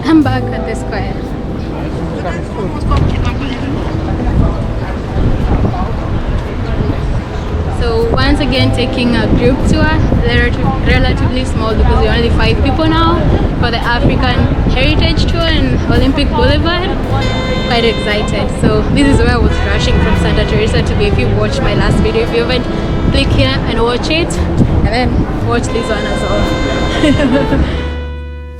I'm back at the square. So once again taking a group tour. They're relatively small because we're only 5 people now for the African Heritage Tour in Olympic Boulevard. Quite excited. So this is where I was rushing from Santa Teresa to be. If you watched my last video, if you haven't, click here and watch it, and then watch this one as well.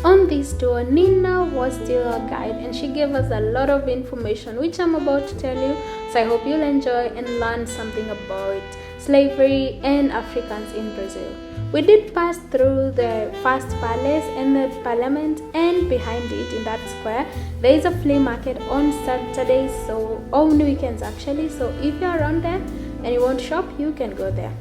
On this tour, Nina was still our guide and she gave us a lot of information which I'm about to tell you, so I hope you'll enjoy and learn something about slavery and Africans in Brazil. We did pass through the first palace and the parliament, and behind it in that square there is a flea market on Saturdays, so on weekends actually, so if you're around there and you want to shop, you can go there.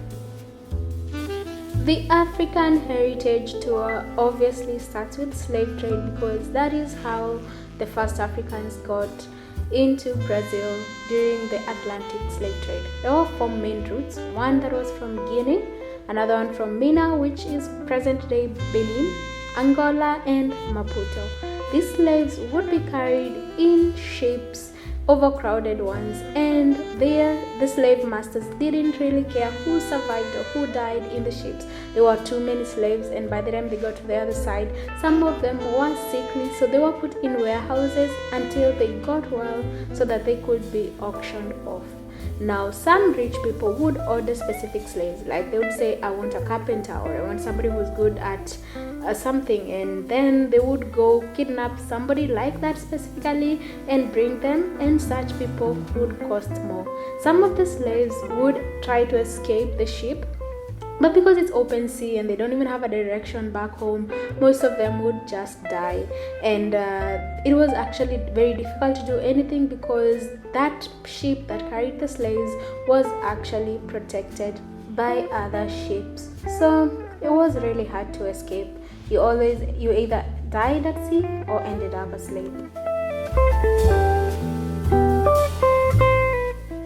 The African Heritage Tour obviously starts with slave trade because that is how the first Africans got into Brazil during the Atlantic slave trade. There were 4 main routes, one that was from Guinea, another one from Mina, which is present-day Benin, Angola and Maputo. These slaves would be carried in ships, overcrowded ones, and there the slave masters didn't really care who survived or who died in the ships. There were too many slaves, and by the time they got to the other side, some of them were sickly, so they were put in warehouses until they got well so that they could be auctioned off. Now, some rich people would order specific slaves, like they would say, I want a carpenter, or I want somebody who's good at something, and then they would go kidnap somebody like that specifically and bring them, and such people would cost more. Some of the slaves would try to escape the ship, but because it's open sea and they don't even have a direction back home, most of them would just die. And it was actually very difficult to do anything because that ship that carried the slaves was actually protected by other ships. So it was really hard to escape. You either died at sea or ended up a slave.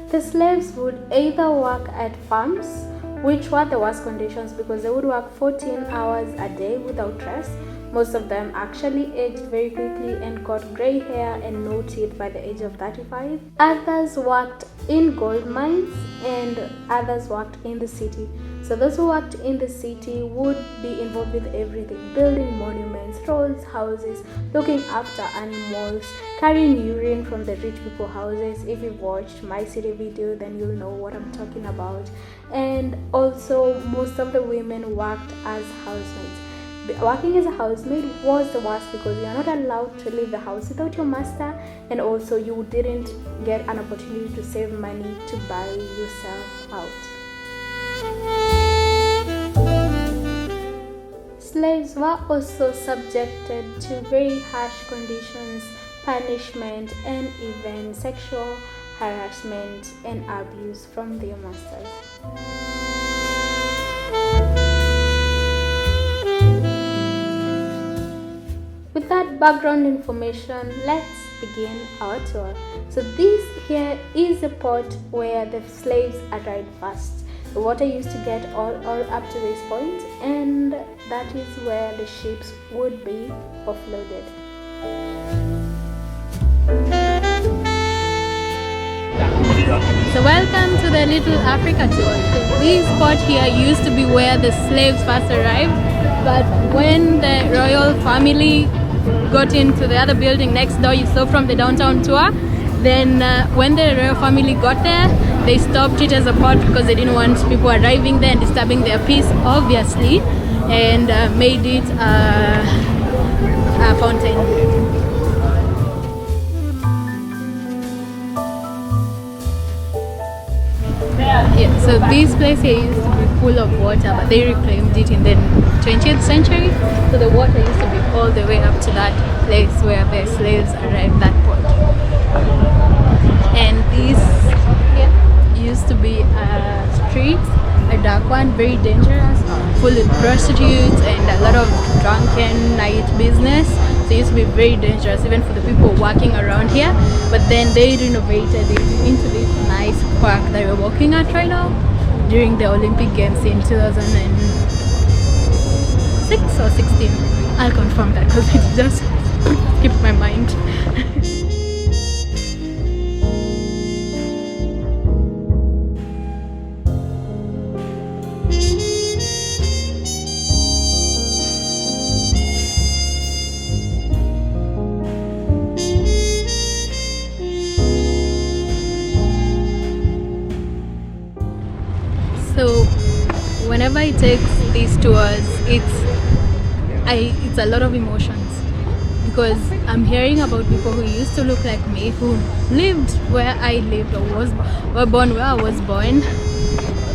The slaves would either work at farms, which were the worst conditions because they would work 14 hours a day without rest. Most of them actually aged very quickly and got gray hair and no teeth by the age of 35. Others worked in gold mines and others worked in the city. So those who worked in the city would be involved with everything: building monuments, roads, houses, looking after animals, carrying urine from the rich people houses. If you've watched my city video, then you'll know what I'm talking about. And also most of the women worked as housemaids. Working as a housemaid was the worst because you are not allowed to leave the house without your master, and also you didn't get an opportunity to save money to buy yourself out. Slaves were also subjected to very harsh conditions, punishment, and even sexual harassment and abuse from their masters. With that background information, let's begin our tour. So this here is the port where the slaves arrived first. The water used to get all up to this point, and that is where the ships would be offloaded. So welcome to the Little Africa tour. This spot here used to be where the slaves first arrived, but when the royal family got into the other building next door you saw from the downtown tour, then when the royal family got there, they stopped it as a port because they didn't want people arriving there and disturbing their peace, obviously, and made it a fountain. Yeah, so this place here used to be full of water, but they reclaimed it in the 20th century. So the water used to be all the way up to that place where the slaves arrived, that port. And this here used to be a street, a dark one, very dangerous, full of prostitutes and a lot of drunken night business. So it used to be very dangerous even for the people walking around here, but then they renovated it into this nice park that we're walking at right now during the Olympic Games in 2006 or 16. I'll confirm that because it just keep I take these tours, it's a lot of emotions, because I'm hearing about people who used to look like me, who lived where I lived, or were born where I was born,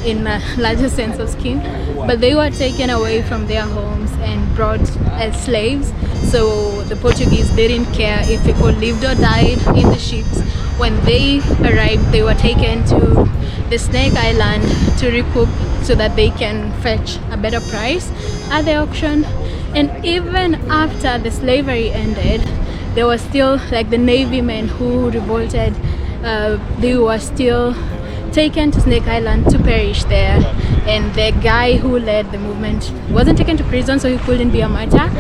in a larger sense of skin, but they were taken away from their homes and brought as slaves. So the Portuguese didn't care if people lived or died in the ships. When they arrived, they were taken to the Snake Island to recoup so that they can fetch a better price at the auction. And even after the slavery ended, there was still, like, the Navy men who revolted, they were still taken to Snake Island to perish there. And the guy who led the movement wasn't taken to prison, so he couldn't be a martyr,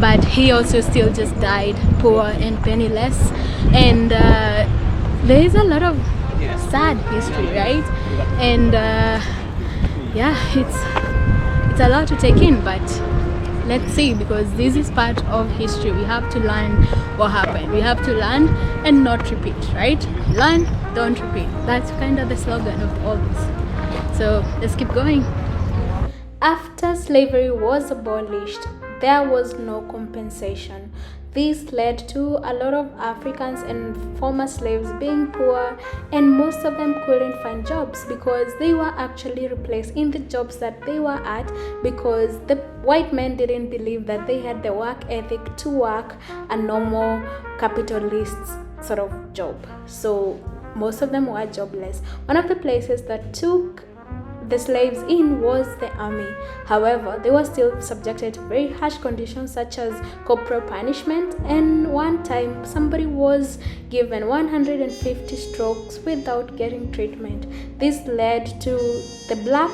but he also still just died poor and penniless. And there is a lot of sad history, right? And yeah, it's a lot to take in, but let's see, because this is part of history. We have to learn what happened. We have to learn and not repeat, right? Learn, don't repeat. That's kind of the slogan of all this. So let's keep going. After slavery was abolished, there was no compensation. This led to a lot of Africans and former slaves being poor, and most of them couldn't find jobs because they were actually replaced in the jobs that they were at, because the white men didn't believe that they had the work ethic to work a normal capitalist sort of job. So most of them were jobless. One of the places that took the slaves in was the army. However, they were still subjected to very harsh conditions such as corporal punishment, and one time somebody was given 150 strokes without getting treatment. This led to the black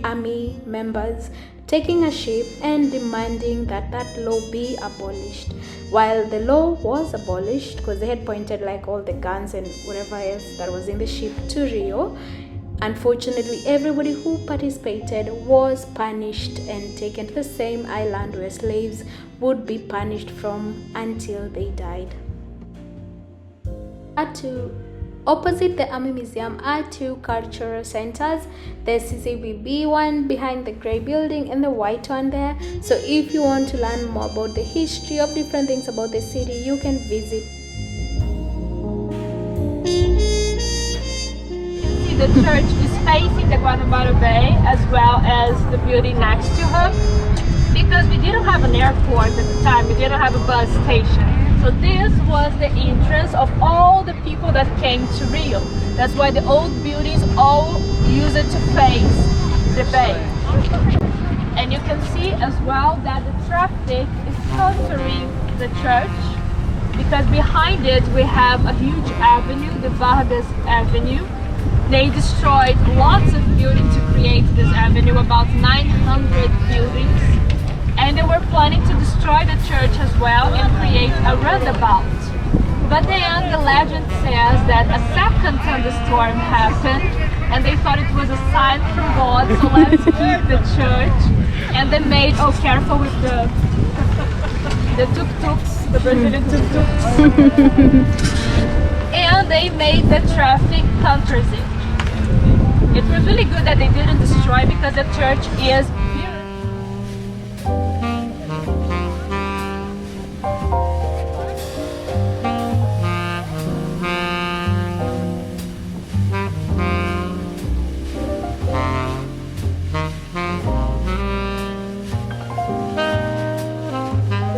army members taking a ship and demanding that that law be abolished. While the law was abolished, because they had pointed like all the guns and whatever else that was in the ship to Rio, unfortunately, everybody who participated was punished and taken to the same island where slaves would be punished from until they died. Opposite the Army Museum are two cultural centers, the CCBB one behind the grey building and the white one there. So if you want to learn more about the history of different things about the city, you can visit. The church is facing the Guanabara Bay as well as the building next to her, because we didn't have an airport at the time, we didn't have a bus station. So this was the entrance of all the people that came to Rio. That's why the old buildings all use it to face the bay. And you can see as well that the traffic is countering the church, because behind it we have a huge avenue, the Vargas Avenue. They destroyed lots of buildings to create this avenue, about 900 buildings. And they were planning to destroy the church as well and create a roundabout. But then the legend says that a second thunderstorm happened and they thought it was a sign from God, so let's keep the church. And they made, oh, careful with the tuk-tuks, the Brazilian tuk-tuks. And they made the traffic counters it. It was really good that they didn't destroy, because the church is beautiful.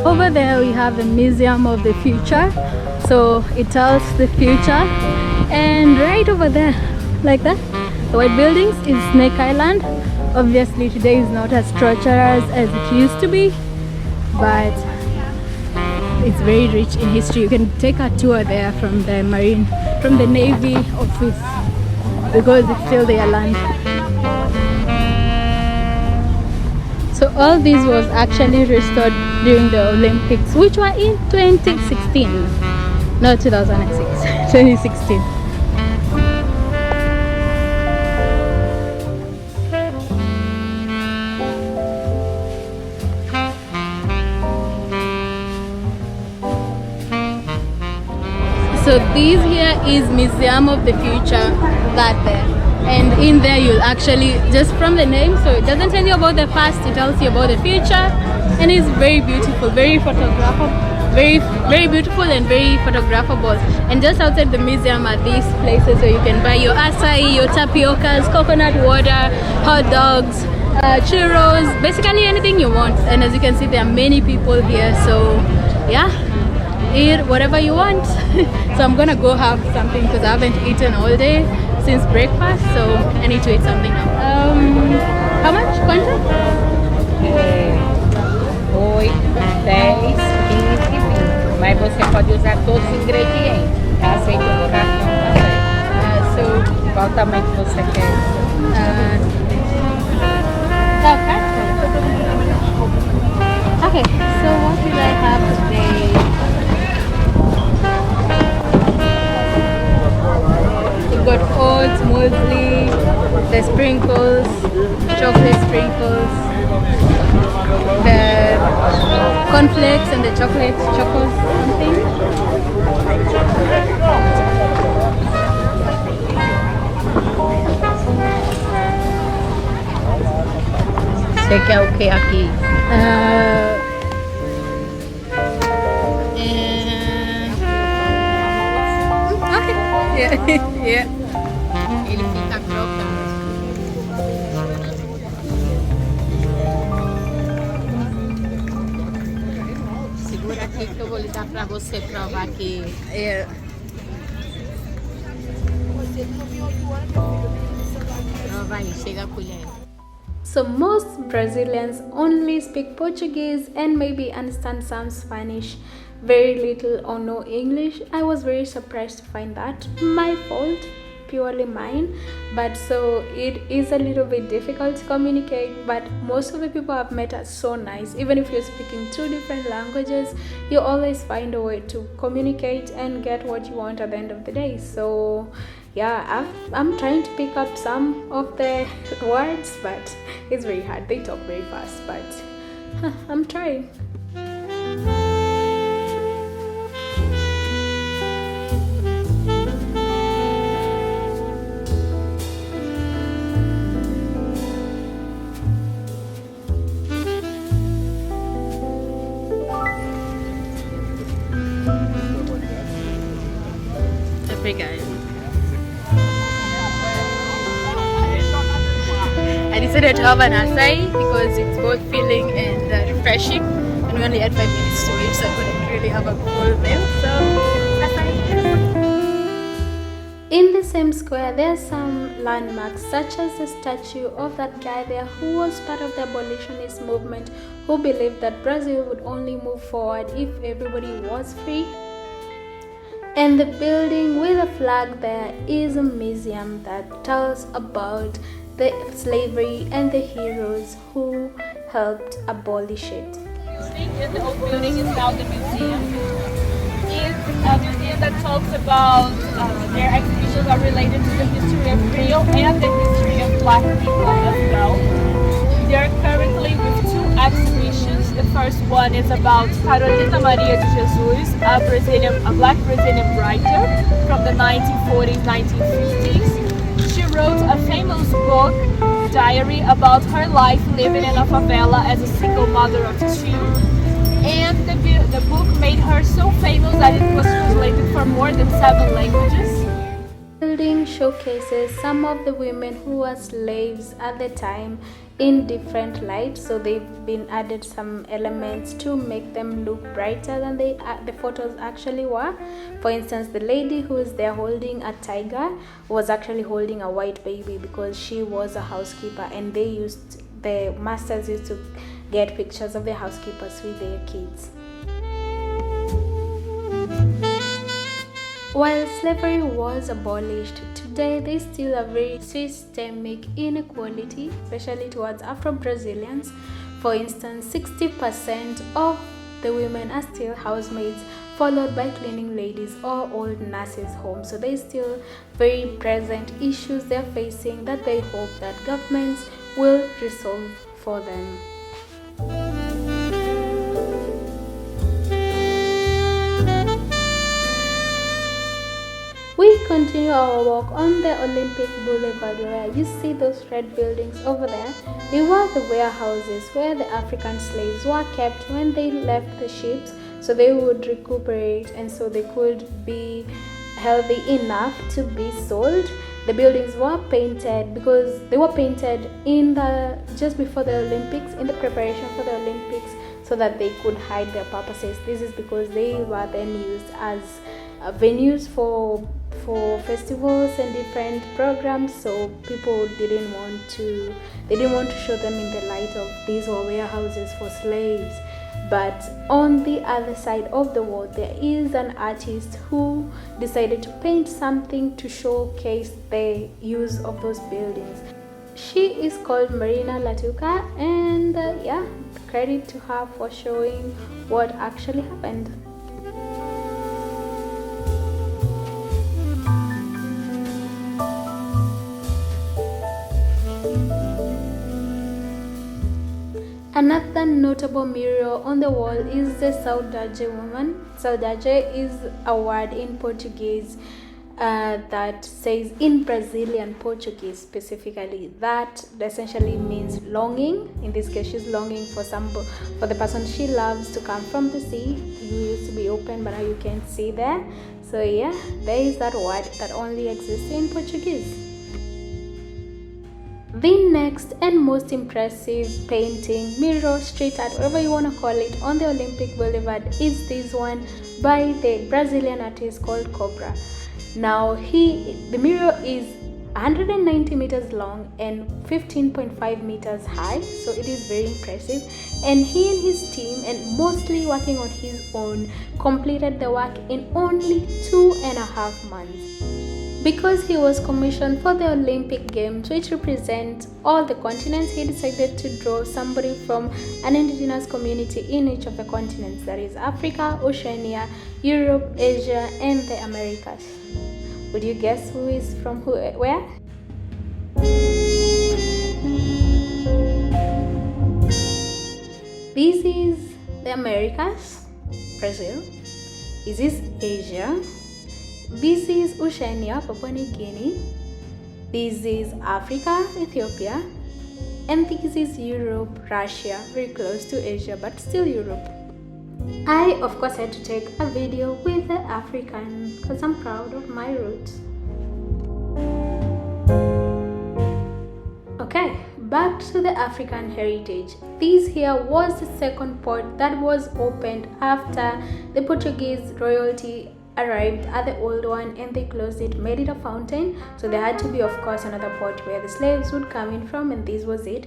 Over there we have the Museum of the Future, so it tells the future. And right over there, like that, the white buildings is Snake Island. Obviously today is not as treacherous as it used to be, but it's very rich in history. You can take a tour there from the Navy office, because it's still their land. So all this was actually restored during the Olympics, which were in 2016, not 2006, 2016. So this here is Museum of the Future, that there. and in there you'll actually, just from the name, so it doesn't tell you about the past, it tells you about the future, and it's very beautiful, very photographable, very beautiful and very photographable. And just outside the museum are these places where you can buy your acai, your tapiocas, coconut water, hot dogs, churros, basically anything you want. And as you can see, there are many people here, so yeah, eat whatever you want. So I'm gonna go have something because I haven't eaten all day since breakfast, so I need to eat something now. How much? Quanto? 8, 10, 15 e 20. Mas você pode usar todos os ingredientes. Aceita o borrachão também. So Qual tamanho que você quer? Okay, so what did I have today? We got oats, muesli, the sprinkles, chocolate sprinkles, the cornflakes and the chocolate chocos something. Você quer o que aqui? Okay. Yeah. Yeah. Ele fica crocante. Segura aqui que eu vou lhe dar pra você provar aqui. Yeah. Prova aí, chega a colher. So most Brazilians only speak Portuguese and maybe understand some Spanish, very little or no English. I was very surprised to find that. My fault, purely mine. But so it is a little bit difficult to communicate, but most of the people I've met are so nice. Even if you're speaking 2 different languages, you always find a way to communicate and get what you want at the end of the day. So yeah, I'm trying to pick up some of the words, but it's very hard. They talk very fast, but I'm trying. Guys, I decided to have an acai because it's both filling and refreshing, and we only had 5 minutes to wait, so I couldn't really have a full meal. So acai. In the same square, there are some landmarks such as the statue of that guy there who was part of the abolitionist movement, who believed that Brazil would only move forward if everybody was free. And the building with a flag there is a museum that tells about the slavery and the heroes who helped abolish it. The old building is now the museum. It's a museum that talks about their exhibitions are related to the history of Rio and the history of Black people as well. They are currently with 2 exhibitions. The first one is about Carolina Maria de Jesus, a Black Brazilian writer from the 1940s, 1950s. She wrote a famous book, diary, about her life living in a favela as a single mother of 2. And the book made her so famous that it was translated for more than 7 languages. The building showcases some of the women who were slaves at the time in different lights, so they've been added some elements to make them look brighter than the photos actually were. For instance, the lady who is there holding a tiger was actually holding a white baby because she was a housekeeper, and the masters used to get pictures of the housekeepers with their kids. While slavery was abolished, today there's still a very systemic inequality, especially towards Afro-Brazilians. For instance, 60% of the women are still housemaids, followed by cleaning ladies or old nurses' homes. So there's still very present issues they're facing that they hope that governments will resolve for them. We continue continue our walk on the Olympic Boulevard, where you see those red buildings over there. They were the warehouses where the African slaves were kept when they left the ships, so they would recuperate and so they could be healthy enough to be sold. The buildings were painted because they were painted just before the Olympics, in the preparation for the Olympics, so that they could hide their purposes. This is because they were then used as venues for festivals and different programs, so people didn't want to show them in the light of these were warehouses for slaves. But on the other side of the wall, there is an artist who decided to paint something to showcase the use of those buildings. She is called Marina Latuka, and credit to her for showing what actually happened. Another notable mural on the wall is the Saudade woman. Saudade is a word in Portuguese that says, in Brazilian Portuguese specifically, that essentially means longing. In this case, she's longing for the person she loves to come from the sea. You used to be open, but now you can't see there. So yeah, there is that word that only exists in Portuguese. The next and most impressive painting, mural, street art, whatever you want to call it, on the Olympic Boulevard is this one by the Brazilian artist called Cobra. Now the mural is 190 meters long and 15.5 meters high, so it is very impressive. And he and his team, and mostly working on his own, completed the work in only 2.5 months. Because he was commissioned for the Olympic Games, which represent all the continents, he decided to draw somebody from an indigenous community in each of the continents, that is Africa, Oceania, Europe, Asia, and the Americas. Would you guess who is from where? This is the Americas, Brazil. This is Asia. This is Oceania, Papua New Guinea. This is Africa, Ethiopia. And this is Europe, Russia, very close to Asia, but still Europe. I, of course, had to take a video with the African because I'm proud of my roots. Okay, back to the African heritage. This here was the second port that was opened after the Portuguese royalty arrived at the old one and they closed it, made it a fountain. So there had to be, of course, another port where the slaves would come in from, and this was it.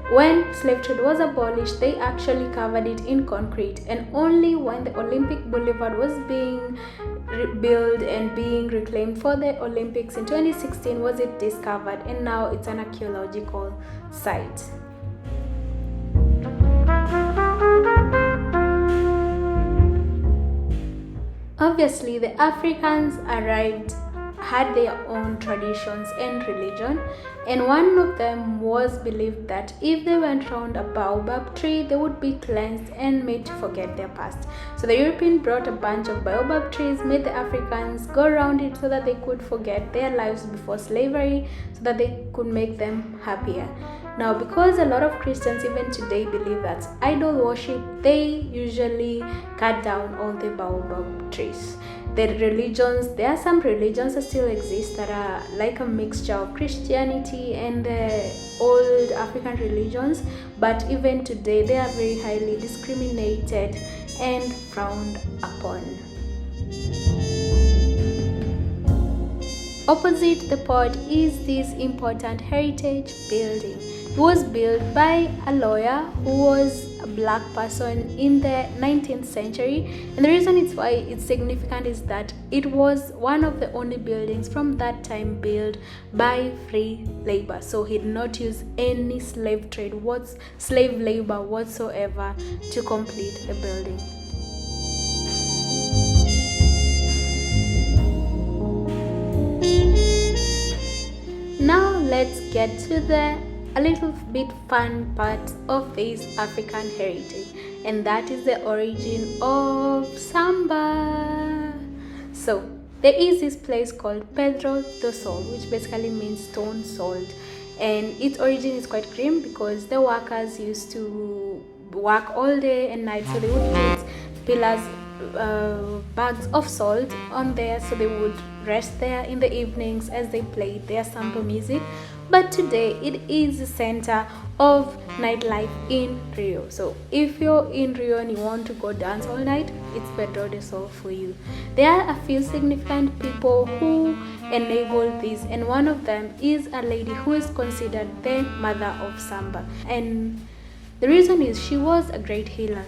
When slave trade was abolished, they actually covered it in concrete, and only when the Olympic Boulevard was being rebuilt and being reclaimed for the Olympics in 2016 was it discovered, and now it's an archaeological site. Obviously, the Africans had their own traditions and religion, and one of them was believed that if they went around a baobab tree, they would be cleansed and made to forget their past. So the European brought a bunch of baobab trees, made the Africans go around it so that they could forget their lives before slavery, so that they could make them happier. Now, because a lot of Christians even today believe that idol worship, they usually cut down all the baobab trees. There are some religions that still exist that are like a mixture of Christianity and the old African religions, but even today they are very highly discriminated and frowned upon. Opposite the port is this important heritage building. It was built by a lawyer who was a black person in the 19th century, and the reason it's significant is that it was one of the only buildings from that time built by free labor. So he did not use any slave labor whatsoever to complete the building. Now let's get to a little bit fun part of this African heritage, and that is the origin of samba. So there is this place called Pedro do Sol, which basically means stone salt, and its origin is quite grim because the workers used to work all day and night, so they would put pillars, bags of salt on there, so they would rest there in the evenings as they played their samba music. But today it is the center of nightlife in Rio. So if you're in Rio and you want to go dance all night, it's Pedro de Sol for you. There are a few significant people who enabled this, and one of them is a lady who is considered the mother of samba, and the reason is she was a great healer.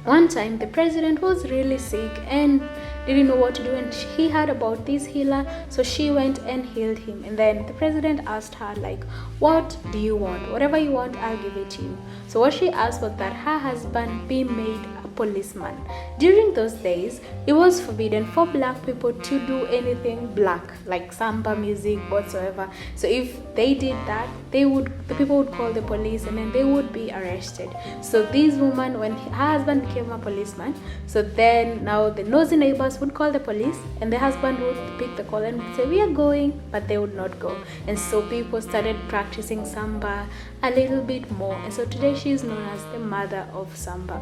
One time the president was really sick and didn't know what to do, and he heard about this healer, so she went and healed him. And then the president asked her, like, what do you want? Whatever you want, I'll give it to you. So what she asked was that her husband be made a policeman. During those days, it was forbidden for black people to do anything black, like samba music whatsoever. So if they did that, the people would call the police and then they would be arrested. So this woman, when her husband became a policeman, so then now the nosy neighbors would call the police, and the husband would pick the call and say, we are going, but they would not go. And so people started practicing samba a little bit more, and so today she is known as the mother of samba.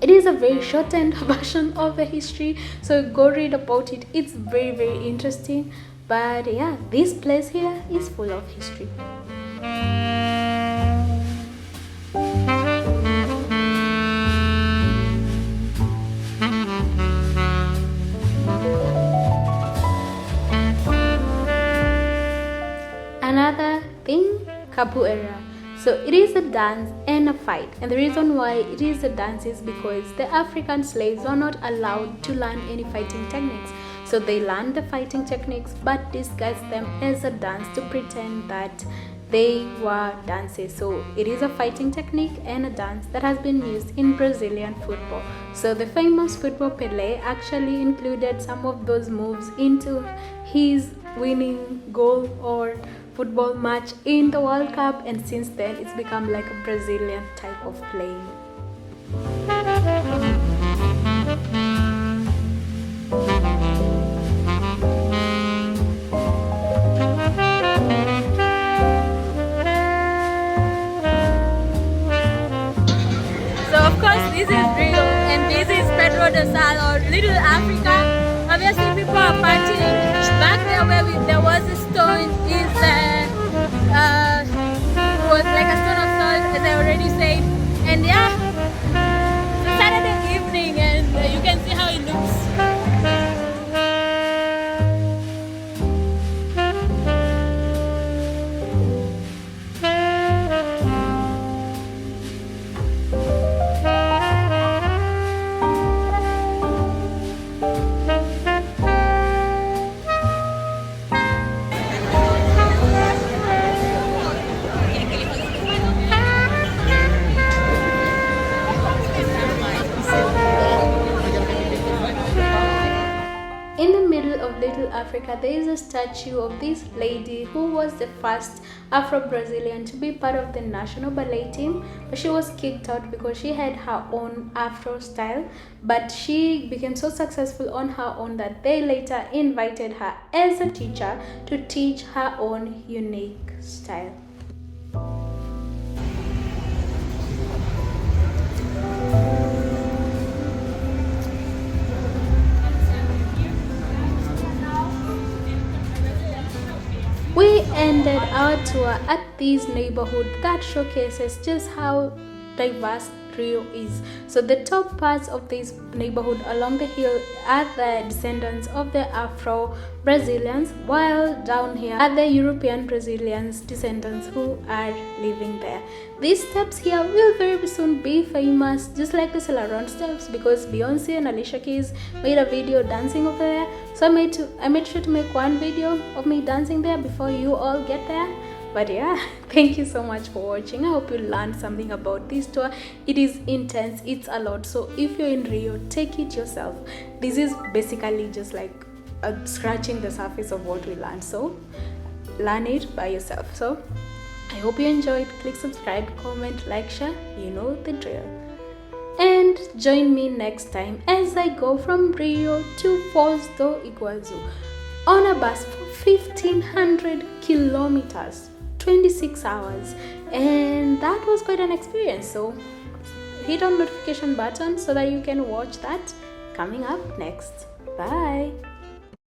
It is a very shortened version of the history, so go read about it. It's very, very interesting. But yeah, this place here is full of history. Another thing, capoeira. So it is a dance and a fight, and the reason why it is a dance is because the African slaves are not allowed to learn any fighting techniques. So they learned the fighting techniques but disguised them as a dance to pretend that they were dances. So it is a fighting technique and a dance that has been used in Brazilian football. So the famous football Pelé actually included some of those moves into his winning goal or football match in the World Cup, and since then it's become like a Brazilian type of playing. So of course this is Rio and this is Pedro de Sal, or Little Africa. Obviously people are partying. Back there where there was a stone is was like a stone of salt, as I already said. And yeah, it's Saturday evening and you can see how it looks. Africa, there is a statue of this lady who was the first Afro-Brazilian to be part of the national ballet team, but she was kicked out because she had her own Afro style. But she became so successful on her own that they later invited her as a teacher to teach her own unique style. We ended our tour at this neighborhood that showcases just how diverse Rio is. So the top parts of this neighborhood along the hill are the descendants of the Afro-Brazilians, while down here are the European Brazilians descendants who are living there. These steps here will very soon be famous, just like the Celeron steps, because Beyonce and Alicia Keys made a video dancing over there. So I made sure to make one video of me dancing there before you all get there. But yeah, thank you so much for watching. I hope you learned something about this tour. It is intense, it's a lot. So if you're in Rio, take it yourself. This is basically just like scratching the surface of what we learned. So learn it by yourself. So I hope you enjoyed. Click subscribe, comment, like, share. You know the drill. And And join me next time as I go from Rio to Foz do Iguazu on a bus for 1500 kilometers, 26 hours, and that was quite an experience. So hit on notification button so that you can watch that coming up next. Bye.